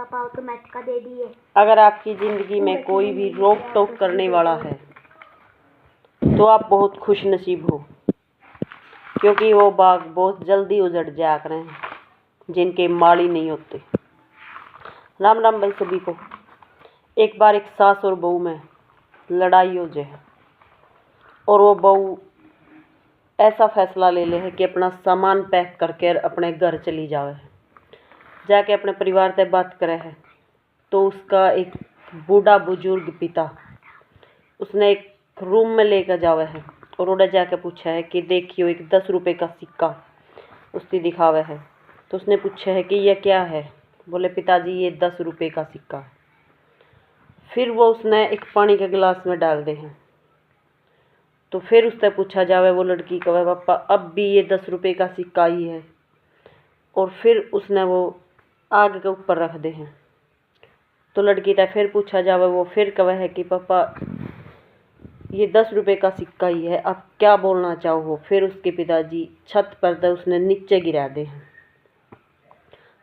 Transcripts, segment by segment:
का पाव तो मैटका दे दिए। अगर आपकी ज़िंदगी में कोई भी रोक टोक करने वाला है तो आप बहुत खुश नसीब हो, क्योंकि वो बाग बहुत जल्दी उजड़ जाया करें जिनके माली नहीं होते। राम राम भाई सभी को। एक बार एक सास और बहू में लड़ाई हो जाए और वो बहू ऐसा फैसला ले ले है कि अपना सामान पैक करके अपने घर चली जावे, जाके अपने परिवार से बात करे है। तो उसका एक बूढ़ा बुजुर्ग पिता उसने एक रूम में लेकर जावे है और उन्हें जाके पूछा है कि देखियो एक 10 रुपये का सिक्का उसकी दिखावे है। तो उसने पूछा है कि यह क्या है। बोले पिताजी ये 10 रुपये का सिक्का है। फिर वो उसने एक पानी के गिलास में डाल दे हैं। तो फिर उससे पूछा जावे वो लड़की को, पापा अब भी ये 10 रुपये का सिक्का ही है। और फिर उसने वो आग के ऊपर रख दे हैं। तो लड़की से फिर पूछा जावे वो फिर कहे है कि पापा ये 10 रुपये का सिक्का ही है, आप क्या बोलना चाहो। फिर उसके पिताजी छत पर से उसने नीचे गिरा दे हैं।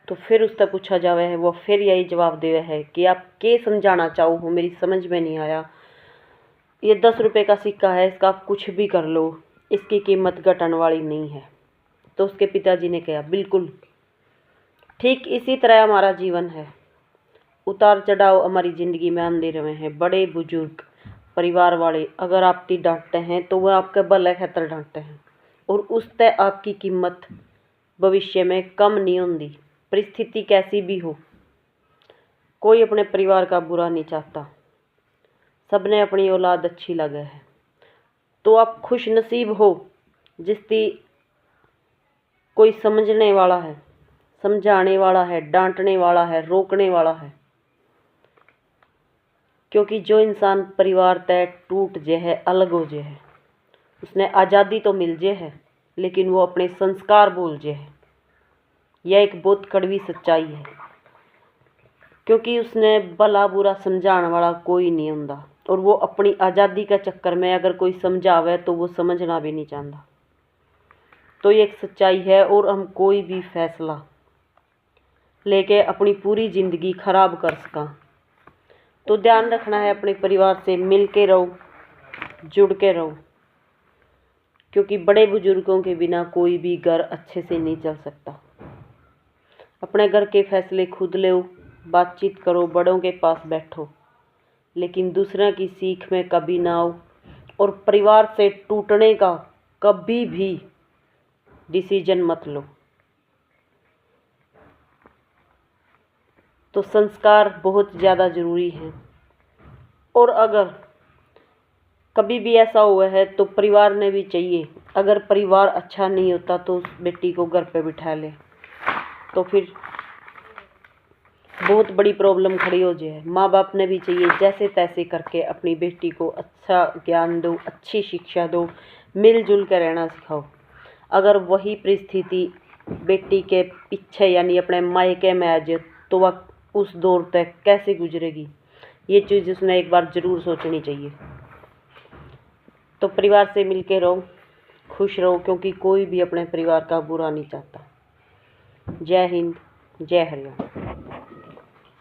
तो फिर उससे पूछा जावे है वो फिर यही जवाब देवे है कि आप क्या समझाना चाहो हो, मेरी समझ में नहीं आया। ये 10 रुपये का सिक्का है, इसका आप कुछ भी कर लो, इसकी कीमत घटने वाली नहीं है। तो उसके पिताजी ने कहा बिल्कुल ठीक इसी तरह हमारा जीवन है। उतार चढ़ाव हमारी ज़िंदगी में आंदे रहे हैं। बड़े बुजुर्ग परिवार वाले अगर आपकी डांटते हैं तो वह आपके भले खातिर डांटते हैं और उससे आपकी कीमत भविष्य में कम नहीं होती। परिस्थिति कैसी भी हो, कोई अपने परिवार का बुरा नहीं चाहता, सबने अपनी औलाद अच्छी लगे है। तो आप खुश नसीब हो जिसकी कोई समझने वाला है, समझाने वाला है, डांटने वाला है, रोकने वाला है। क्योंकि जो इंसान परिवार तय टूट जे है, अलग हो जे है, उसने आज़ादी तो मिल जे है लेकिन वो अपने संस्कार भूल जे है। यह एक बहुत कड़वी सच्चाई है, क्योंकि उसने भला बुरा समझाने वाला कोई नहीं होता और वो अपनी आज़ादी के चक्कर में अगर कोई समझावे तो वो समझना भी नहीं चाहता। तो ये एक सच्चाई है और हम कोई भी फैसला लेके अपनी पूरी ज़िंदगी खराब कर सका। तो ध्यान रखना है, अपने परिवार से मिल के रहो, जुड़ के रहो, क्योंकि बड़े बुजुर्गों के बिना कोई भी घर अच्छे से नहीं चल सकता। अपने घर के फैसले खुद लो, बातचीत करो, बड़ों के पास बैठो, लेकिन दूसरों की सीख में कभी ना आओ और परिवार से टूटने का कभी भी डिसीजन मत लो। तो संस्कार बहुत ज़्यादा ज़रूरी है और अगर कभी भी ऐसा हुआ है तो परिवार ने भी चाहिए, अगर परिवार अच्छा नहीं होता तो उस बेटी को घर पे बिठा ले तो फिर बहुत बड़ी प्रॉब्लम खड़ी हो जाए। माँ बाप ने भी चाहिए जैसे तैसे करके अपनी बेटी को अच्छा ज्ञान दो, अच्छी शिक्षा दो, मिलजुल कर रहना सिखाओ। अगर वही परिस्थिति बेटी के पीछे यानी अपने मायके में आ जाए तो वह उस दौर तक कैसे गुजरेगी, ये चीज़ उसने एक बार ज़रूर सोचनी चाहिए। तो परिवार से मिल के रहो, खुश रहो, क्योंकि कोई भी अपने परिवार का बुरा नहीं चाहता। जय हिंद, जय हरियाणा।